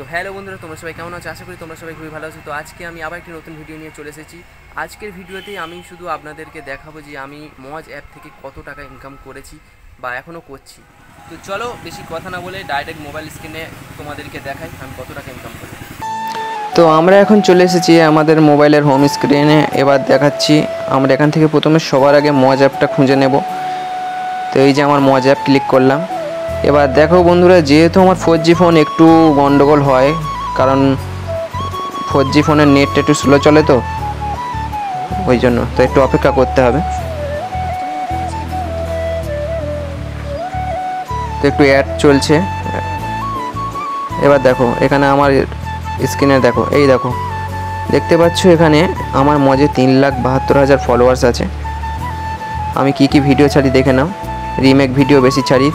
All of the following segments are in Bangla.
তো হ্যালো বন্ধুরা, তোমরা সবাই কেমন আছো? আশা করি তোমরা সবাই খুবই ভালো আছো। তো আজকে আমি আবার একটি নতুন ভিডিও নিয়ে চলে এসেছি। আজকের ভিডিওতেই আমি শুধু আপনাদেরকে দেখাবো যে আমি মজ অ্যাপ থেকে কত টাকা ইনকাম করেছি বা এখনও করছি। তো চলো বেশি কথা না বলে ডাইরেক্ট মোবাইল স্ক্রিনে তোমাদেরকে দেখাই আমি কত টাকা ইনকাম করি। তো আমরা এখন চলে এসেছি আমাদের মোবাইলের হোম স্ক্রিনে। এবার দেখাচ্ছি আমরা এখান থেকে প্রথমে সবার আগে মজ অ্যাপটা খুঁজে নেব। তো এই যে আমার মজ অ্যাপ ক্লিক করলাম। এবার দেখো বন্ধুরা, যেহেতু আমার 4G ফোন একটু গন্ডগোল হয়, কারণ 4G ফোনের নেটটা একটু স্লো চলে, তো ওই জন্য তো একটু অপেক্ষা করতে হবে। তো একটু অ্যাড চলছে। এবার দেখো এখানে আমার স্ক্রিনে দেখো, এই দেখো দেখতে পাচ্ছ এখানে আমার মজে 3,72,000 ফলোয়ার্স আছে। আমি কি ভিডিও ছাড়ি দেখে নাও। রিমেক ভিডিও বেশি ছাড়ি,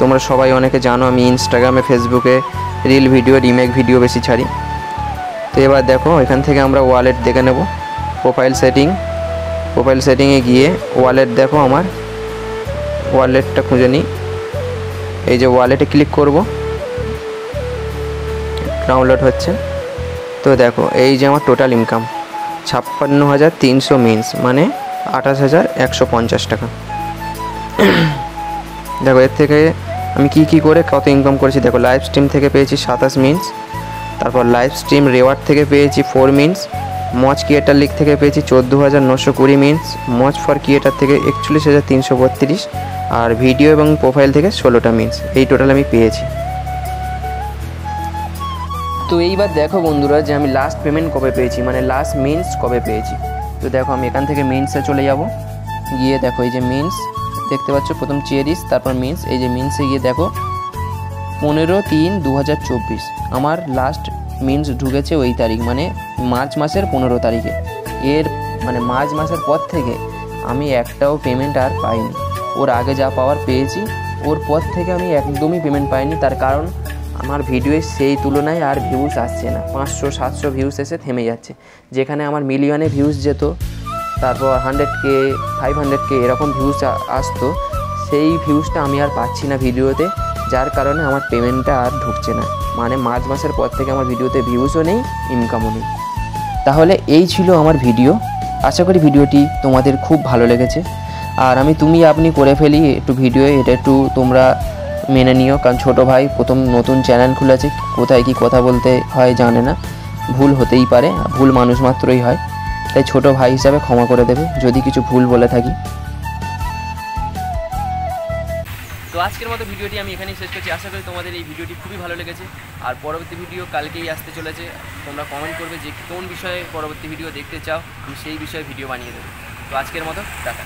তোমরা সবাই অনেকে জানো আমি ইনস্টাগ্রামে ফেসবুকে রিল ভিডিও রিমেক ভিডিও বেশি ছাড়ি। তো এবার দেখো এখান থেকে আমরা ওয়ালেট দেখে নেব। প্রোফাইল সেটিংয়ে গিয়ে ওয়ালেট দেখো, আমার ওয়ালেটটা খুঁজে নিই। এই যে ওয়ালেটে ক্লিক করব, ডাউনলোড হচ্ছে। তো দেখো এই যে আমার টোটাল ইনকাম 56,300 মিনস, মানে 28,150 টাকা। দেখো এর থেকে আমি কি করে কত ইনকাম করেছি দেখো। লাইভ স্ট্রিম থেকে পেয়েছি 27 মিনস, তারপর লাইভ স্ট্রিম রেওয়ার্ড থেকে পেয়েছি 4 মিনস, মজ ক্রিয়েটার লিগ থেকে পেয়েছি 14,920 মিনস, মজ ফর ক্রিয়েটার থেকে 41,332, আর ভিডিও এবং প্রোফাইল থেকে 16টা মিনস। এই টোটাল আমি পেয়েছি। তো এইবার দেখো বন্ধুরা যে আমি লাস্ট পেমেন্ট কবে পেয়েছি, মানে লাস্ট মিনস কবে পেয়েছি। তো দেখো আমি এখান থেকে মিনসে চলে যাব। গিয়ে দেখো এই যে মিনস দেখতে পাচ্ছ, প্রথম চেরিস, তারপর মিনস। এই যে মিনসে গিয়ে দেখো 15/3/2024 আমার লাস্ট মিনস ঢুকেছে ওই তারিখ, মানে মার্চ মাসের 15 তারিখে। এর মানে মার্চ মাসের পর থেকে আমি একটাও পেমেন্ট আর পাইনি। ওর আগে যা পাওয়ার পেয়েছি, ওর পর থেকে আমি একদমই পেমেন্ট পাইনি। তার কারণ আমার ভিডিওয়ে সেই তুলনায় আর ভিউজ আসছে না। 500-700 ভিউজ এসে থেমে যাচ্ছে। যেখানে আমার মিলিয়নে ভিউজ যেত, তারপর 100K 500K এরকম ভিউজ আসতো, সেই ভিউজটা আমি আর পাচ্ছি না ভিডিওতে, যার কারণে আমার পেমেন্টটা আর ঢুকছে না। মানে মার্চ মাসের পর থেকে আমার ভিডিওতে ভিউজও নেই, ইনকামও নেই। তাহলে এই ছিল আমার ভিডিও। আশা করি ভিডিওটি তোমাদের খুব ভালো লেগেছে। আর আমি তুমি আপনি করে ফেলি একটু ভিডিও, এটা একটু তোমরা মেনে নিও, কারণ ছোটো ভাই প্রথম নতুন চ্যানেল খুলেছে, কোথায় কি কথা বলতে হয় জানে না, ভুল হতেই পারে, ভুল মানুষ মাত্রই হয়। তাই ছোটো ভাই হিসাবে ক্ষমা করে দেবে যদি কিছু ভুল বলে থাকি। তো আজকের মতো ভিডিওটি আমি এখানেই শেষ করছি। আশা করি তোমাদের এই ভিডিওটি খুবই ভালো লেগেছে। আর পরবর্তী ভিডিও কালকেই আসতে চলেছে। তোমরা কমেন্ট করবে যে কোন বিষয়ে পরবর্তী ভিডিও দেখতে চাও, আমি সেই বিষয়ে ভিডিও বানিয়ে দেবো। তো আজকের মতো টাটা।